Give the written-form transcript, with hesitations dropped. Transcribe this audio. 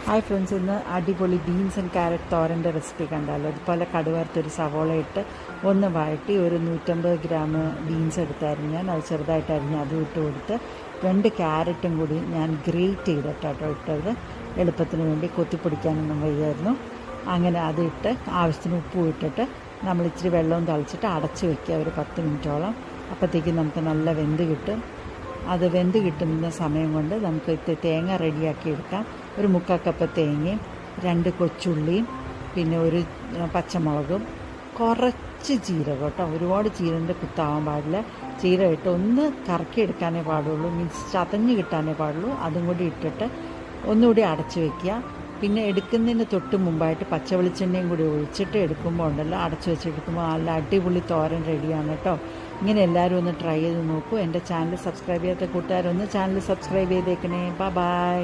Hi friends, ഇന്ന് അടിപൊളി beans and carrot തോരൻ്റെ recipe കണ്ടാലോ. അതുപോലെ കടുവറുത്തൊരു സവോള ഇട്ട് ഒന്ന് വഴറ്റി ഒരു 150 ഗ്രാം ബീൻസ് എടുത്തായിരുന്നു ഞാൻ. അത് ചെറുതായിട്ട് അരിഞ്ഞ് അതും ഇട്ട് കൊടുത്ത് 2 ക്യാരറ്റും കൂടി ഞാൻ ഗ്രേറ്റ് ചെയ്തിട്ടോ ഇട്ടത്. എളുപ്പത്തിന് വേണ്ടി കൊത്തിപ്പൊടിക്കാനൊന്നും വയ്യായിരുന്നു. അങ്ങനെ അതിട്ട് ആവശ്യത്തിന് ഉപ്പും ഇട്ടിട്ട് നമ്മൾ ഇച്ചിരി വെള്ളവും തളിച്ചിട്ട് അടച്ച് വയ്ക്കുക ഒരു 10 മിനിറ്റോളം. അപ്പോഴത്തേക്കും നമുക്ക് നല്ല വെന്ത് കിട്ടും. അത് വെന്ത് കിട്ടുന്ന സമയം കൊണ്ട് നമുക്ക് തേങ്ങ റെഡിയാക്കി എടുക്കാം. ഒരു 3/4 കപ്പ് തേങ്ങയും 2 കൊച്ചുള്ളിയും പിന്നെ ഒരു പച്ചമുളകും കുറച്ച് ജീരകം കേട്ടോ. ഒരുപാട് ജീരകൻ്റെ കുത്താവാൻ പാടില്ല. ജീരകം ഇട്ട് ഒന്ന് കറക്കി എടുക്കാനേ പാടുള്ളൂ, മീൻസ് ചതഞ്ഞ് കിട്ടാനേ പാടുള്ളൂ. അതും കൂടി ഇട്ടിട്ട് ഒന്നുകൂടി അടച്ച് വയ്ക്കുക. പിന്നെ എടുക്കുന്നതിന് തൊട്ട് മുമ്പായിട്ട് പച്ച വെളിച്ചെണ്ണയും കൂടി ഒഴിച്ചിട്ട് എടുക്കുമ്പോൾ ഉണ്ടല്ലോ, അടച്ച് വെച്ചെടുക്കുമ്പോൾ നല്ല അടിപൊളി തോരൻ റെഡിയാണ് കേട്ടോ. ഇങ്ങനെ എല്ലാവരും ഒന്ന് ട്രൈ ചെയ്ത് നോക്കൂ. എൻ്റെ ചാനൽ സബ്സ്ക്രൈബ് ചെയ്യാത്ത കൂട്ടുകാരൊന്ന് ചാനൽ സബ്സ്ക്രൈബ് ചെയ്തേക്കണേ. ബൈ.